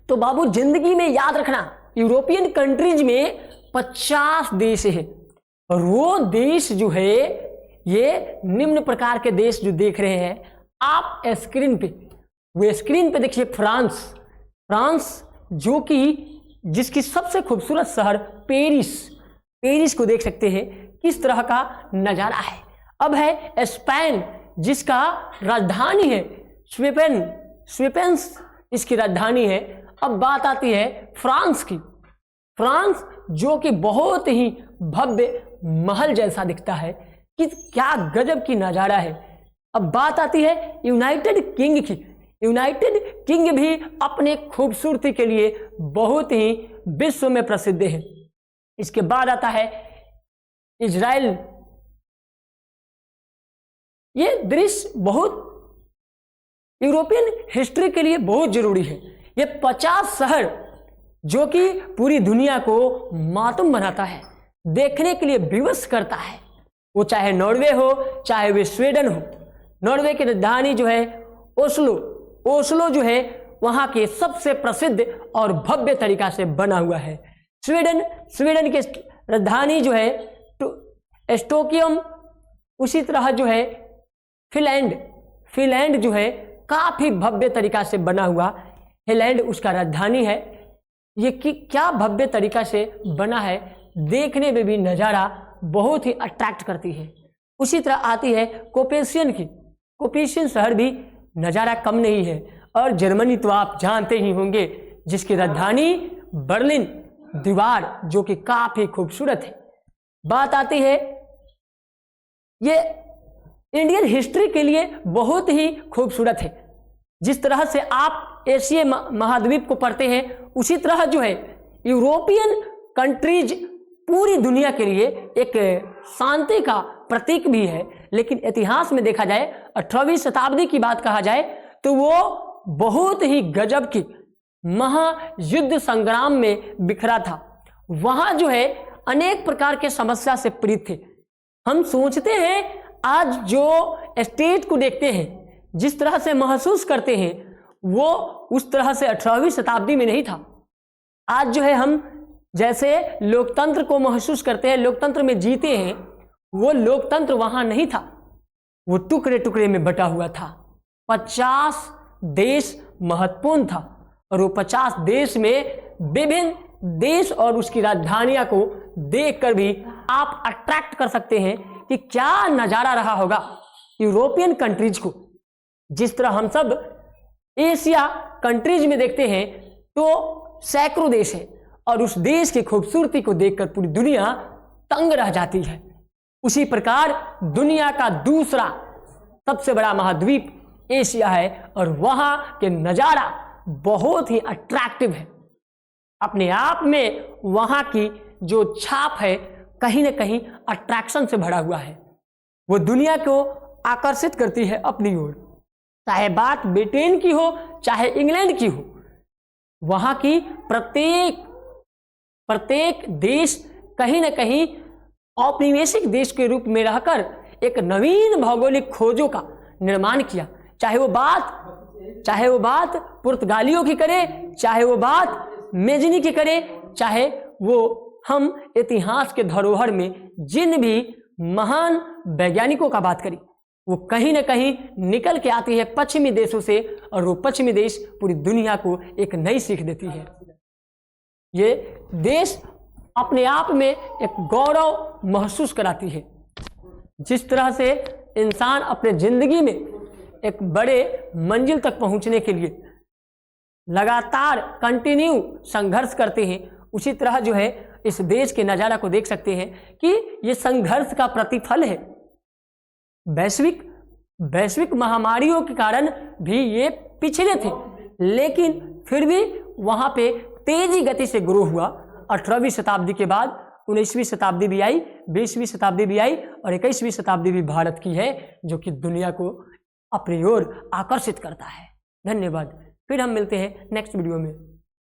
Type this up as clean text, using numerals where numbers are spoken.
तो बाबू जिंदगी में याद रखना, यूरोपियन कंट्रीज में 50 देश है और वो देश जो है ये निम्न प्रकार के देश जो देख रहे हैं आप स्क्रीन पे, वो स्क्रीन पे देखिए फ्रांस जो कि जिसकी सबसे खूबसूरत शहर पेरिस को देख सकते हैं किस तरह का नजारा है। अब है स्पेन जिसका राजधानी है स्वीपेन इसकी राजधानी है। अब बात आती है फ्रांस की, फ्रांस जो कि बहुत ही भव्य महल जैसा दिखता है कि क्या गजब की नजारा है। अब बात आती है यूनाइटेड किंग की, यूनाइटेड किंग भी अपने खूबसूरती के लिए बहुत ही विश्व में प्रसिद्ध है। इसके बाद आता है इजराइल। ये दृश्य बहुत यूरोपियन हिस्ट्री के लिए बहुत जरूरी है। ये 50 शहर जो कि पूरी दुनिया को मातम बनाता है, देखने के लिए विवश करता है, वो चाहे नॉर्वे हो चाहे वे स्वीडन हो। नॉर्वे की राजधानी जो है ओस्लो जो है वहां के सबसे प्रसिद्ध और भव्य तरीका से बना हुआ है। स्वीडन की राजधानी जो है स्टॉकहोम, उसी तरह जो है फिनलैंड जो है काफी भव्य तरीका से बना हुआ फिनलैंड उसका राजधानी है। ये कि क्या भव्य तरीका से बना है, देखने में भी नज़ारा बहुत ही अट्रैक्ट करती है। उसी तरह आती है कोपेशियन शहर भी नज़ारा कम नहीं है। और जर्मनी तो आप जानते ही होंगे जिसकी राजधानी बर्लिन दीवार जो कि काफी खूबसूरत है। बात आती है ये इंडियन हिस्ट्री के लिए बहुत ही खूबसूरत है। जिस तरह से आप एशिया महाद्वीप को पढ़ते हैं उसी तरह जो है यूरोपियन कंट्रीज पूरी दुनिया के लिए एक शांति का प्रतीक भी है। लेकिन इतिहास में देखा जाए 18वीं शताब्दी की बात कहा जाए तो वो बहुत ही गजब की महायुद्ध संग्राम में बिखरा था। वहां जो है अनेक प्रकार के समस्या से पीड़ित थे। हम सोचते हैं आज जो स्टेट को देखते हैं जिस तरह से महसूस करते हैं वो उस तरह से 18वीं शताब्दी में नहीं था। आज जो है हम जैसे लोकतंत्र को महसूस करते हैं, लोकतंत्र में जीते हैं, वो लोकतंत्र वहां नहीं था, वो टुकड़े टुकड़े में बटा हुआ था। 50 देश महत्वपूर्ण था और वो 50 देश में विभिन्न देश और उसकी राजधानियां को देखकर भी आप अट्रैक्ट कर सकते हैं कि क्या नजारा रहा होगा यूरोपियन कंट्रीज को। जिस तरह हम सब एशिया कंट्रीज में देखते हैं तो सैकड़ों देश है और उस देश की खूबसूरती को देखकर पूरी दुनिया तंग रह जाती है। उसी प्रकार दुनिया का दूसरा सबसे बड़ा महाद्वीप एशिया है और वहां के नजारा बहुत ही अट्रैक्टिव है। अपने आप में वहां की जो छाप है कहीं ना कहीं अट्रैक्शन से भरा हुआ है। वो दुनिया को आकर्षित करती है अपनी ओर। चाहे बात ब्रिटेन की हो चाहे इंग्लैंड की हो, वहां की प्रत्येक देश कहीं ना कहीं औपनिवेशिक देश के रूप में रहकर एक नवीन भौगोलिक खोजों का निर्माण किया। चाहे वो बात पुर्तगालियों की करे, चाहे वो बात मेजनी की करे, चाहे वो हम इतिहास के धरोहर में जिन भी महान वैज्ञानिकों का बात करें, वो कहीं ना कहीं निकल के आती है पश्चिमी देशों से और वो पश्चिमी देश पूरी दुनिया को एक नई सीख देती है। ये देश अपने आप में एक गौरव महसूस कराती है। जिस तरह से इंसान अपने जिंदगी में एक बड़े मंजिल तक पहुंचने के लिए लगातार कंटिन्यू संघर्ष करते हैं, उसी तरह जो है इस देश के नज़ारा को देख सकते हैं कि ये संघर्ष का प्रतिफल है। वैश्विक महामारियों के कारण भी ये पिछड़े थे, लेकिन फिर भी वहां पे तेजी गति से ग्रो हुआ। 18वीं शताब्दी के बाद 19वीं शताब्दी भी आई, 20वीं शताब्दी भी आई और 21वीं शताब्दी भी भारत की है जो कि दुनिया को अपनी ओर आकर्षित करता है। धन्यवाद। फिर हम मिलते हैं नेक्स्ट वीडियो में।